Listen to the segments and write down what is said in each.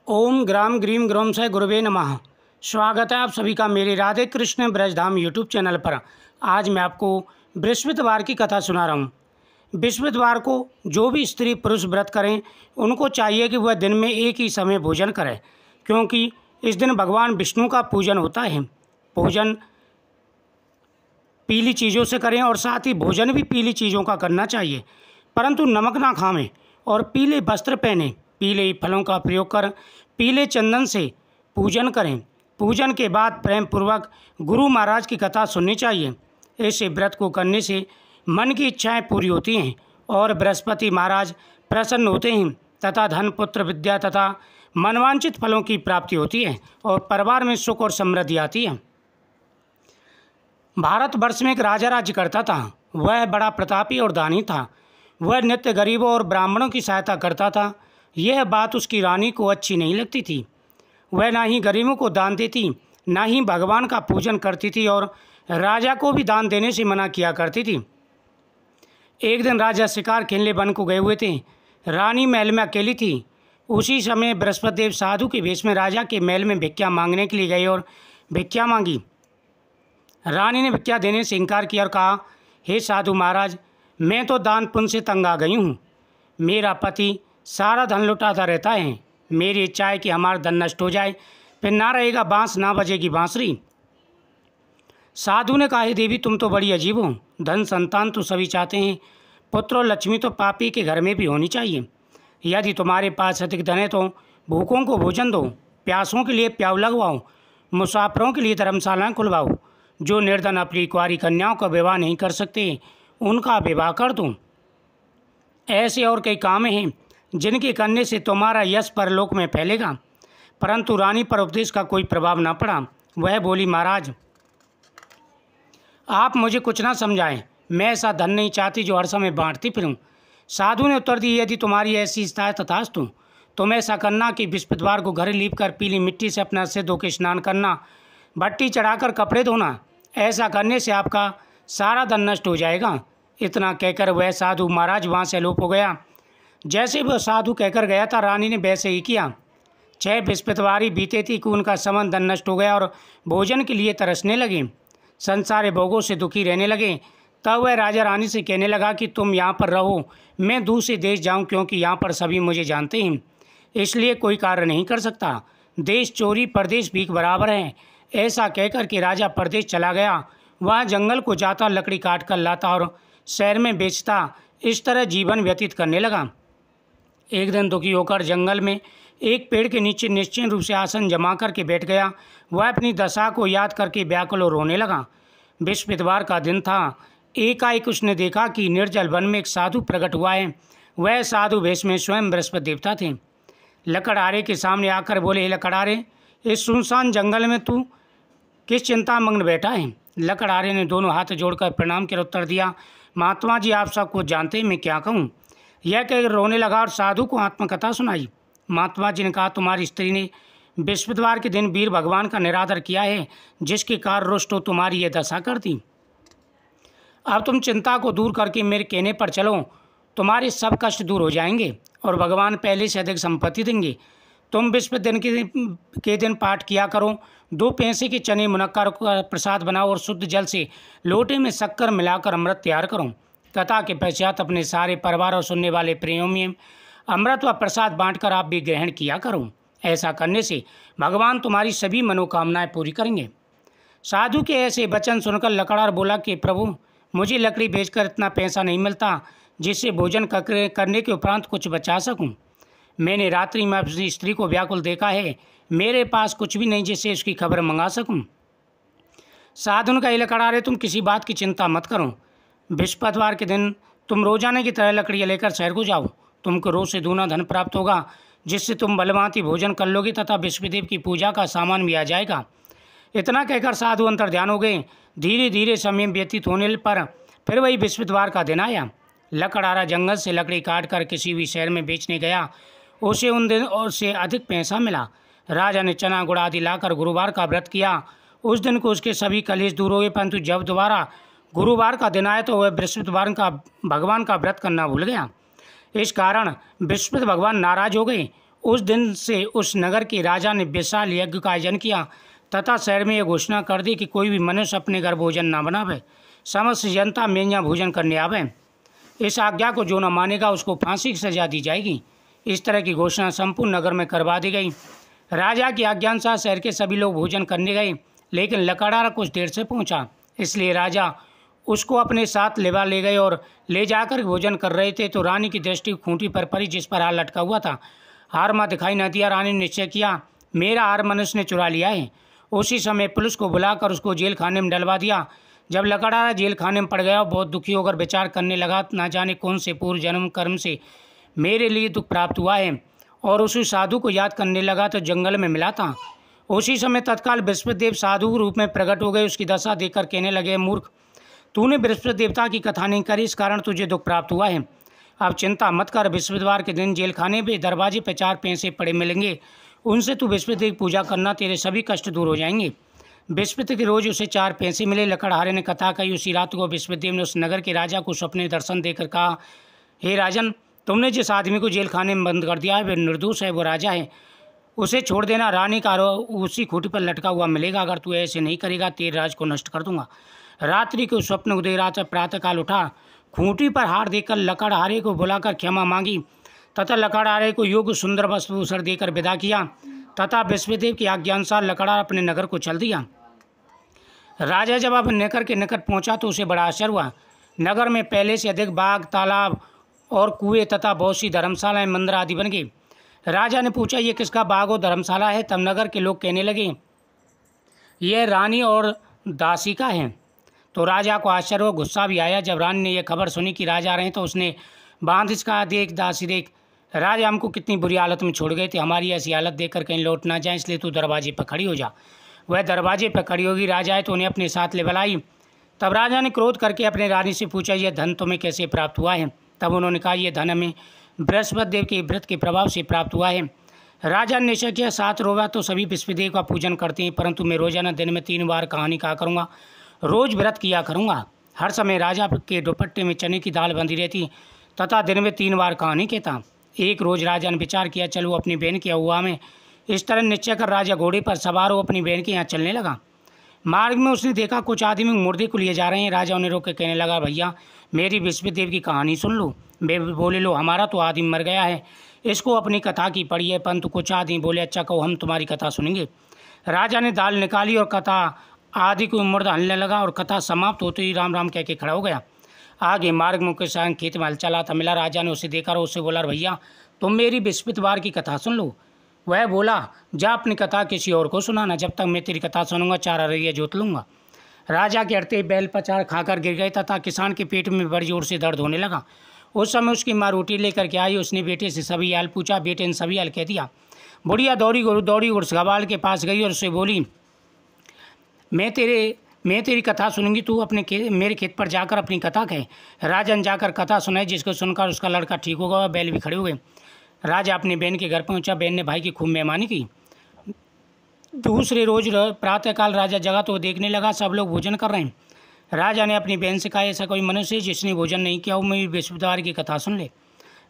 ओम ग्राम grim ग्रोम से गुरुवे नमः। स्वागत है आप सभी का मेरे राधे कृष्ण ब्रजधाम यूट्यूब चैनल पर। आज मैं आपको बृहस्पतिवार की कथा सुना रहा हूँ। बृहस्पतिवार को जो भी स्त्री पुरुष व्रत करें उनको चाहिए कि वह दिन में एक ही समय भोजन करें, क्योंकि इस दिन भगवान विष्णु का पूजन होता है। भोजन पीली चीज़ों से करें और साथ ही भोजन भी पीली चीज़ों का करना चाहिए, परंतु नमक ना खावें और पीले वस्त्र पहने, पीले फलों का प्रयोग कर पीले चंदन से पूजन करें। पूजन के बाद प्रेम पूर्वक गुरु महाराज की कथा सुननी चाहिए। ऐसे व्रत को करने से मन की इच्छाएं पूरी होती हैं और बृहस्पति महाराज प्रसन्न होते हैं तथा धन पुत्र विद्या तथा मनवांछित फलों की प्राप्ति होती है और परिवार में सुख और समृद्धि आती है। भारतवर्ष में एक राजा राज्य करता था। वह बड़ा प्रतापी और दानी था। वह नित्य गरीबों और ब्राह्मणों की सहायता करता था। यह बात उसकी रानी को अच्छी नहीं लगती थी। वह ना ही गरीबों को दान देती, ना ही भगवान का पूजन करती थी और राजा को भी दान देने से मना किया करती थी। एक दिन राजा शिकार खेलने वन को गए हुए थे। रानी महल में अकेली थी। उसी समय बृहस्पति देव साधु के वेश में राजा के महल में भिक्षा मांगने के लिए गए और भिक्षा मांगी। रानी ने भिक्षा देने से इनकार किया और कहा, हे साधु महाराज, मैं तो दान पुण्य से तंग आ गई हूँ। मेरा पति सारा धन लुटाता रहता है। मेरी इच्छा है कि हमारा धन नष्ट हो जाए, फिर ना रहेगा बांस, ना बजेगी बांसुरी। साधु ने कहा, हे देवी, तुम तो बड़ी अजीब हो। धन संतान तो सभी चाहते हैं, पुत्र और लक्ष्मी तो पापी के घर में भी होनी चाहिए। यदि तुम्हारे पास अधिक धन है तो भूखों को भोजन दो, प्यासों के लिए प्याऊ लगवाओ, मुसाफिरों के लिए धर्मशालाएं खुलवाओ। जो निर्धन अपनी कुंवारी कन्याओं का विवाह नहीं कर सकते, उनका विवाह कर दो। ऐसे और कई काम हैं जिनके करने से तुम्हारा यश परलोक में फैलेगा। परंतु रानी पर उपदेश का कोई प्रभाव न पड़ा। वह बोली, महाराज, आप मुझे कुछ ना समझाएं। मैं ऐसा धन नहीं चाहती जो हर समय बांटती फिरूं। साधु ने उत्तर दिया, यदि तुम्हारी ऐसी इच्छा है तथास्तु। तुम ऐसा करना कि बृहस्पतिवार को घर लीप कर पीली मिट्टी से अपना सिर धो के स्नान करना, भट्टी चढ़ाकर कपड़े धोना। ऐसा करने से आपका सारा धन नष्ट हो जाएगा। इतना कहकर वह साधु महाराज वहाँ से अलोप हो गया। जैसे वह साधु कहकर गया था, रानी ने वैसे ही किया। 6 बृहस्पतिवारी बीते थी कि उनका समन धन नष्ट हो गया और भोजन के लिए तरसने लगे, संसार भोगों से दुखी रहने लगे। तब वह राजा रानी से कहने लगा कि तुम यहाँ पर रहो, मैं दूसरे देश जाऊँ, क्योंकि यहाँ पर सभी मुझे जानते हैं, इसलिए कोई कार्य नहीं कर सकता। देश चोरी परदेश भीख बराबर है। ऐसा कहकर के राजा परदेश चला गया। वह जंगल को जाता, लकड़ी काट कर लाता और शहर में बेचता। इस तरह जीवन व्यतीत करने लगा। एक दिन दुखी होकर जंगल में एक पेड़ के नीचे निश्चित रूप से आसन जमा करके बैठ गया। वह अपनी दशा को याद करके व्याकुल और रोने लगा। बृहस्पतिवार का दिन था। एकाएक उसने देखा कि निर्जल वन में एक साधु प्रकट हुआ है। वह साधु वेश में स्वयं बृहस्पति देवता थे। लकड़हारे के सामने आकर बोले, हे लकड़हारे, इस सुनसान जंगल में तू किस चिंता मग्न बैठा है? लकड़हारे ने दोनों हाथ जोड़कर प्रणाम कर उत्तर दिया, महात्मा जी, आप सब कुछ जानते हैं, मैं क्या कहूँ। यह कहकर रोने लगा और साधु को आत्मकथा सुनाई। महात्मा जी ने कहा, तुम्हारी स्त्री ने बृहस्पतिवार के दिन वीर भगवान का निरादर किया है, जिसके कारण रुष्ट हो तुम्हारी यह दशा कर दी। अब तुम चिंता को दूर करके मेरे कहने पर चलो, तुम्हारे सब कष्ट दूर हो जाएंगे और भगवान पहले से अधिक संपत्ति देंगे। तुम बृहस्पति दिन के दिन पाठ किया करो। 2 पैसे के चने मुनक्का का प्रसाद बनाओ और शुद्ध जल से लोटे में शक्कर मिलाकर अमृत तैयार करो। कथा के पश्चात अपने सारे परिवार और सुनने वाले प्रेमियों में अमृत व प्रसाद बांटकर आप भी ग्रहण किया करो। ऐसा करने से भगवान तुम्हारी सभी मनोकामनाएं पूरी करेंगे। साधु के ऐसे वचन सुनकर लकड़हार बोला कि प्रभु, मुझे लकड़ी बेचकर इतना पैसा नहीं मिलता जिससे भोजन करने के उपरांत कुछ बचा सकूं। मैंने रात्रि में अपनी स्त्री को व्याकुल देखा है। मेरे पास कुछ भी नहीं जिससे उसकी खबर मंगा सकूं। साधु ने कहा, लकड़हारे, तुम किसी बात की चिंता मत करो। बृहस्पतिवार के दिन तुम रोजाना की तरह लकड़ियाँ लेकर शहर को जाओ। तुमको रोज से दूना धन प्राप्त होगा, जिससे तुम बलवाती भोजन कर लोगे तथा बृहस्पतिदेव की पूजा का सामान भी आ जाएगा। इतना कहकर साधु अंतर ध्यान हो गए। धीरे धीरे समय व्यतीत होने पर फिर वही बृहस्पतिवार का दिन आया। लकड़हारा जंगल से लकड़ी काट कर किसी भी शहर में बेचने गया। उसे उन दिन और से अधिक पैसा मिला। राजा ने चना गुड़ आदि लाकर गुरुवार का व्रत किया। उस दिन को उसके सभी कलेश दूर हो गए, परंतु जब दोबारा गुरुवार का दिन आया तो वह बृहस्पतिवार का भगवान का व्रत करना भूल गया। इस कारण बृहस्पति भगवान नाराज हो गए उस दिन से उस नगर के राजा ने विशाल यज्ञ का आयोजन किया तथा शहर में यह घोषणा कर दी कि कोई भी मनुष्य अपने घर भोजन न बनावे, समस्त जनता मेंया भोजन करने आवे। इस आज्ञा को जो न मानेगा उसको फांसी की सजा दी जाएगी। इस तरह की घोषणा संपूर्ण नगर में करवा दी गई। राजा की आज्ञानुसार शहर के सभी लोग भोजन करने गए, लेकिन लकड़हारा कुछ देर से पहुंचा, इसलिए राजा उसको अपने साथ ले गए और ले जाकर भोजन कर रहे थे तो रानी की दृष्टि खूंटी पर पड़ी जिस पर हार लटका हुआ था। हार माँ दिखाई न दिया। रानी ने निश्चय किया मेरा हार मनुष्य ने चुरा लिया है। उसी समय पुलिस को बुलाकर उसको जेल खाने में डलवा दिया। जब लकड़हारा जेल खाने में पड़ गया बहुत दुखी होकर विचार करने लगा, ना जाने कौन से पूर्व जन्म कर्म से मेरे लिए दुख प्राप्त हुआ है, और उसी साधु को याद करने लगा तो जंगल में मिला था। उसी समय तत्काल बृहस्पति देव साधु के रूप में प्रकट हो गए। उसकी दशा देखकर कहने लगे, मूर्ख, तूने बृहस्पति देवता की कथा नहीं करी, इस कारण तुझे दुख प्राप्त हुआ है। अब चिंता मत कर, बृहस्पतिवार के दिन जेल खाने पे दरवाजे पे 4 पैसे पड़े मिलेंगे, उनसे तू बृहस्पति की पूजा करना, तेरे सभी कष्ट दूर हो जाएंगे। बृहस्पति के रोज उसे 4 पैसे मिले। लकड़हारे ने कथा कही। उसी रात को बृहस्पति देव ने उस नगर के राजा को स्वप्ने दर्शन देकर कहा, हे राजन, तुमने जिस आदमी को जेल खाने में बंद कर दिया है वह निर्दोष है, वो राजा है, उसे छोड़ देना। रानी का उसी खूंटी पर लटका हुआ मिलेगा। अगर तू ऐसे नहीं करेगा तेरे राज को नष्ट कर दूंगा। रात्रि को स्वप्न उदय रात प्रातःकाल उठा, खूंटी पर हार देकर लकड़हारे को बुलाकर क्षमा मांगी तथा लकड़हारे को योग्य सुंदर वस्त्रभूषण देकर विदा किया तथा बृहस्पतिदेव की आज्ञानुसार लकड़हारा अपने नगर को चल दिया। राजा जब अब नगर के निकट पहुंचा तो उसे बड़ा आश्चर्य हुआ। नगर में पहले से अधिक बाग, तालाब और कुएं तथा बहुत सी धर्मशालाएं, मंदिर आदि बन गई। राजा ने पूछा, ये किसका बाग और धर्मशाला है? तब नगर के लोग कहने लगे, यह रानी और दासी का है। तो राजा को आश्चर्य और गुस्सा भी आया। जब रानी ने यह खबर सुनी कि राजा आ रहे हैं तो उसने बांधिस कहा, देख दासी देख, राजा हमको कितनी बुरी हालत में छोड़ गए थे, हमारी ऐसी हालत देखकर कहीं लौट ना जाए, इसलिए तू दरवाजे पर खड़ी हो जा। वह दरवाजे पर खड़ी होगी। राजा आए तो उन्हें अपने साथ ले बुलाई। तब राजा ने क्रोध करके अपने रानी से पूछा, यह धन तुम्हें कैसे प्राप्त हुआ है? तब उन्होंने कहा, यह धन हमें बृहस्पति देव के व्रत के प्रभाव से प्राप्त हुआ है। राजा ने निश्चय किया, 7 रोज़ तो सभी बृहस्पति देव का पूजन करते हैं, परंतु मैं रोजाना दिन में 3 बार कहानी कहा करूँगा, रोज व्रत किया करूँगा। हर समय राजा के दुपट्टे में चने की दाल बंधी रहती तथा दिन में 3 बार कहानी कहता। एक रोज राजा ने विचार किया, चलो अपनी बहन की अगुआ में। इस तरह निश्चय कर राजा घोड़े पर सवार हो अपनी बहन के यहाँ चलने लगा। मार्ग में उसने देखा कुछ आदमी मुर्दे को लिए जा रहे हैं। राजा उन्हें रोक के कहने लगा, भैया मेरी बृहस्पति देव की कहानी सुन लो। वे बोले, लो हमारा तो आदमी मर गया है, इसको अपनी कथा की पड़ी है। परंतु कुछ आदमी बोले, अच्छा कहो हम तुम्हारी कथा सुनेंगे। राजा ने दाल निकाली और कथा आदि को मुर्दा हलने लगा और कथा समाप्त होते ही राम राम कह के खड़ा हो गया। आगे मार्ग में किसान खेत में हल चला था, मिला। राजा ने उसे देखा और उससे बोला, भैया तुम मेरी बृहस्पतिवार की कथा सुन लो। वह बोला, जा अपनी कथा किसी और को सुनाना, जब तक मैं तेरी कथा सुनूंगा 4 अररिया जोत लूँगा। राजा के अड़ते बैल पचाड़ खाकर गिर गए तथा किसान के पेट में बड़ी जोर से दर्द होने लगा। उस समय उसकी माँ रोटी लेकर के आई। उसने बेटे से सभी हाल पूछा। बेटे ने सभी हाल कह दिया। बुढ़िया दौड़ी घुड़सवाल के पास गई और उससे बोली, मैं तेरी कथा सुनूंगी, तू मेरे खेत पर जाकर अपनी कथा कहे। राजा ने जाकर कथा सुनाई, जिसको सुनकर उसका लड़का ठीक हो गया, बैल भी खड़े हो गए। राजा अपनी बहन के घर पहुंचा। बहन ने भाई की खूब मेहमानी की। दूसरे रोज प्रातःकाल राजा जगा तो देखने लगा सब लोग भोजन कर रहे हैं। राजा ने अपनी बहन से कहा, ऐसा कोई मनुष्य जिसने भोजन नहीं किया, वो मेरी बृहस्पतिवार की कथा सुन ले।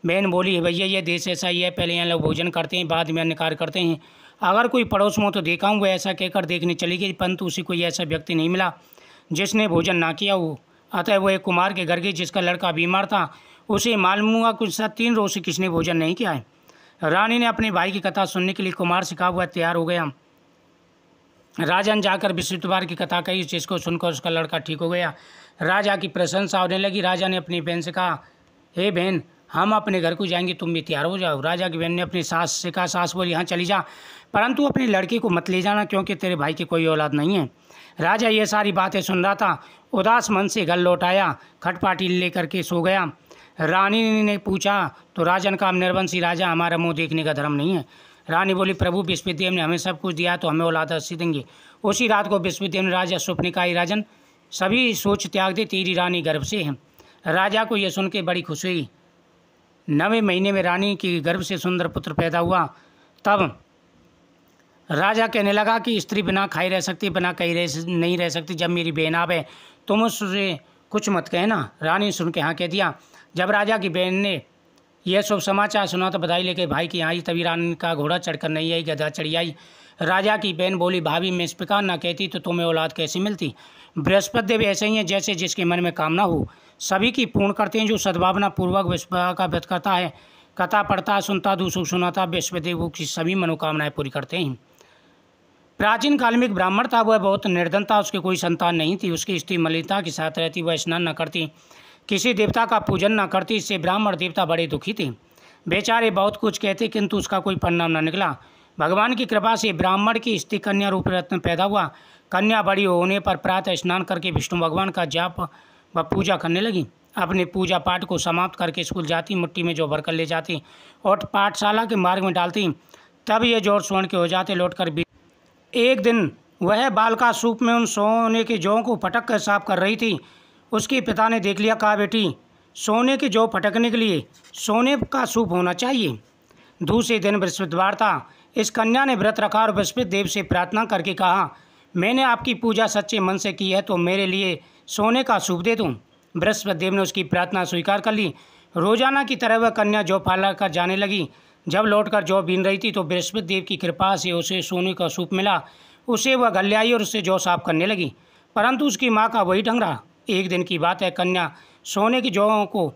बहन बोली, भैया ये देश ऐसा ही है, पहले यहाँ लोग भोजन करते हैं, बाद में अन्य कार्य करते हैं। अगर कोई पड़ोस में हो तो देखा हूँ, वो ऐसा कहकर देखने चली गई, परंतु उसे कोई ऐसा व्यक्ति नहीं मिला जिसने भोजन ना किया हो। अतः वो एक कुमार के घर गई जिसका लड़का बीमार था। उसे मालूम हुआ कुछ 3 रोज से किसने भोजन नहीं किया है। रानी ने अपने भाई की कथा सुनने के लिए कुमार से कहा, वह तैयार हो गया। राजा ने जाकर बृहस्पतिवार की कथा कही, जिसको सुनकर उसका लड़का ठीक हो गया। राजा की प्रशंसा होने लगी। राजा ने अपनी बहन से कहा, हे बहन हम अपने घर को जाएंगे, तुम भी तैयार हो जाओ। राजा की बहन ने अपनी सास से कहा, सास बोली, हाँ चली जा, परंतु अपनी लड़की को मत ले जाना, क्योंकि तेरे भाई की कोई औलाद नहीं है। राजा ये सारी बातें सुन रहा था। उदास मन से घर लौट आया, खटपाटी लेकर के सो गया। रानी ने पूछा तो राजन का, निर्वंशी राजा, हमारा मुँह देखने का धर्म नहीं है। रानी बोली, प्रभु बृहस्पति देव ने हमें सब कुछ दिया तो हमें औलाद अवश्य देंगे। उसी रात को बृहस्पति देव ने राजा स्वप्न का, राजन सभी सोच त्याग दे, तेरी रानी गर्भ से है। राजा को यह सुन के बड़ी खुशी हुई। 9वें महीने में रानी की गर्भ से सुंदर पुत्र पैदा हुआ। तब राजा कहने लगा कि स्त्री बिना खाई रह सकती, बिना कहीं नहीं रह सकती। जब मेरी बहन आवे तुम उससे कुछ मत कहना। रानी सुन के हाँ कह दिया। जब राजा की बहन ने यह शुभ समाचार सुना तो बधाई लेके भाई की आई, तभी रानी का घोड़ा चढ़कर नहीं आई, गधा चढ़ी आई। राजा की बहन बोली, भाभी मैं इस प्रकार ना कहती तो तुम्हें औलाद कैसे मिलती। बृहस्पति देव ऐसे ही हैं जैसे जिसके मन में कामना हो सभी की पूर्ण करते हैं। जो सद्भावना पूर्वक बृहस्पति का व्रत करता है, कथा पढ़ता, सुनता, दूसरों सुनाता, बृहस्पति देव की सभी मनोकामनाएं पूरी करते हैं। प्राचीन काल में एक ब्राह्मण था, वह बहुत निर्धन था, उसकी कोई संतान नहीं थी। उसकी स्त्री मलिनता के साथ रहती, वह स्नान न करती, किसी देवता का पूजन न करती। इससे ब्राह्मण देवता बड़े दुखी थे, बेचारे बहुत कुछ कहते किंतु उसका कोई परिणाम न निकला। भगवान की कृपा से ब्राह्मण की स्त्री कन्या रूप रत्न पैदा हुआ। कन्या बड़ी होने पर प्रातः स्नान करके विष्णु भगवान का जाप व पूजा करने लगी। अपने पूजा पाठ को समाप्त करके स्कूल जाती, मुट्ठी में जौ भरकर ले जाती और पाठशाला के मार्ग में डालती। तब ये जोर स्वर्ण के हो जाते। लौटकर एक दिन वह बालका सूप में उन सोने के जौ को फटक कर साफ कर रही थी। उसके पिता ने देख लिया, कहा, बेटी सोने के जौ फटकने के लिए सोने का सूप होना चाहिए। दूसरे दिन बृहस्पतिवार था। इस कन्या ने व्रत रखा और बृहस्पति देव से प्रार्थना करके कहा, मैंने आपकी पूजा सच्चे मन से की है तो मेरे लिए सोने का सूप दे दूँ। बृहस्पति देव ने उसकी प्रार्थना स्वीकार कर ली। रोजाना की तरह वह कन्या जौ फाला कर जाने लगी। जब लौटकर जौ बीन रही थी तो बृहस्पति देव की कृपा से उसे सोने का सूप मिला। उसे वह घर ले आई और उससे जौ साफ करने लगी, परंतु उसकी माँ का वही ढंग रहा। एक दिन की बात है, कन्या सोने की जौ को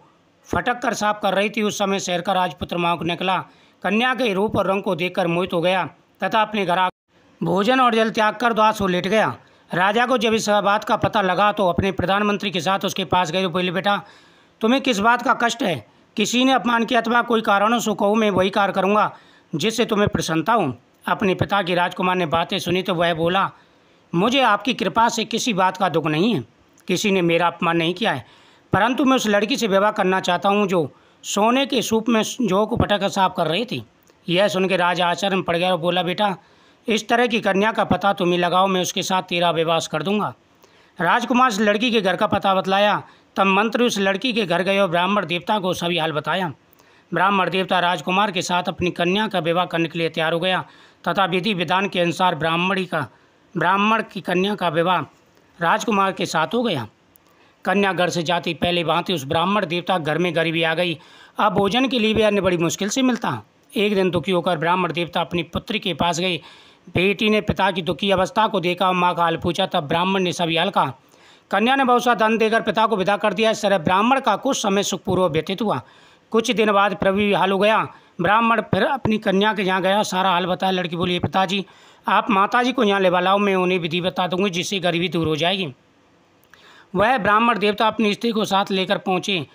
फटक कर साफ कर रही थी। उस समय शहर का राजपुत्र माँ को निकला। कन्या के रूप और रंग को देखकर मोहित हो गया तथा अपने घर भोजन और जल त्याग कर दास हो लेट गया। राजा को जब इस बात का पता लगा तो अपने प्रधानमंत्री के साथ उसके पास गए। बोले, बेटा तुम्हें किस बात का कष्ट है? किसी ने अपमान किया अथवा कोई कारणों से कहो, मैं वही कार्य करूँगा जिससे तुम्हें प्रसन्नता हो। अपने पिता की राजकुमार ने बातें सुनी तो वह बोला, मुझे आपकी कृपा से किसी बात का दुख नहीं है, किसी ने मेरा अपमान नहीं किया है, परंतु मैं उस लड़की से विवाह करना चाहता हूँ जो सोने के सूप में जौ को फटक कर साफ कर रही थी। यह सुन के राजा आश्चर्य में पड़ गया और बोला, बेटा इस तरह की कन्या का पता तुम ही लगाओ, मैं उसके साथ तेरा विवाह कर दूंगा। राजकुमार इस लड़की के घर का पता बतलाया। तब मंत्री उस लड़की के घर गए और ब्राह्मण देवता को सभी हाल बताया। ब्राह्मण देवता राजकुमार के साथ अपनी कन्या का विवाह करने के लिए तैयार हो गया तथा विधि विधान के अनुसार ब्राह्मण की कन्या का विवाह राजकुमार के साथ हो गया। कन्या घर से जाती पहले भांति उस ब्राह्मण देवता घर में गरीबी आ गई। अब भोजन के लिए भी अन्य बड़ी मुश्किल से मिलता। एक दिन दुखी होकर ब्राह्मण देवता अपनी पुत्री के पास गई। बेटी ने पिता की दुखी अवस्था को देखा और माँ का हाल पूछा। तब ब्राह्मण ने सभी हाल कहा। कन्या ने बहुत सा धन देकर पिता को विदा कर दिया। इस तरह ब्राह्मण का कुछ समय सुखपूर्वक व्यतीत हुआ। कुछ दिन बाद प्रभु हाल हो गया। ब्राह्मण फिर अपनी कन्या के यहाँ गया, सारा हाल बताया। लड़की बोली, पिताजी आप माताजी को यहाँ ले बुलाओ, मैं उन्हें विधि बता दूंगी जिससे गरीबी दूर हो जाएगी। वह ब्राह्मण देवता अपनी स्त्री को साथ लेकर पहुँचे।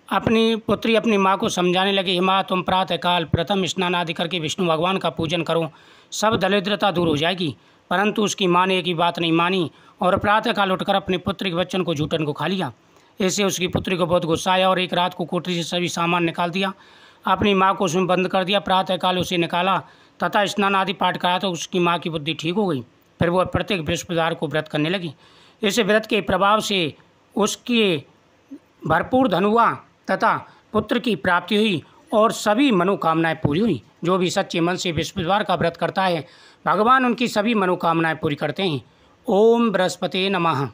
अपनी पुत्री अपनी माँ को समझाने लगी, माँ तुम प्रातःकाल प्रथम स्नान आदि करके विष्णु भगवान का पूजन करो, सब दरिद्रता दूर हो जाएगी। परंतु उसकी माँ ने एक ही बात नहीं मानी और प्रातःकाल उठकर अपने पुत्र के बच्चन को झूठन को खा लिया। इससे उसकी पुत्री को बहुत गुस्सा आया और एक रात को कोठरी से सभी सामान निकाल दिया। अपनी माँ को उसमें बंद कर दिया। प्रातःकाल उसे निकाला तथा स्नान आदि पाठ कराया तो उसकी माँ की बुद्धि ठीक हो गई। फिर वह प्रत्येक बृहस्पतिवार को व्रत करने लगी। इस व्रत के प्रभाव से उसके भरपूर धन हुआ तथा पुत्र की प्राप्ति हुई और सभी मनोकामनाएं पूरी हुई। जो भी सच्चे मन से बृहस्पतिवार का व्रत करता है, भगवान उनकी सभी मनोकामनाएं पूरी करते हैं। ओम बृहस्पते नमः।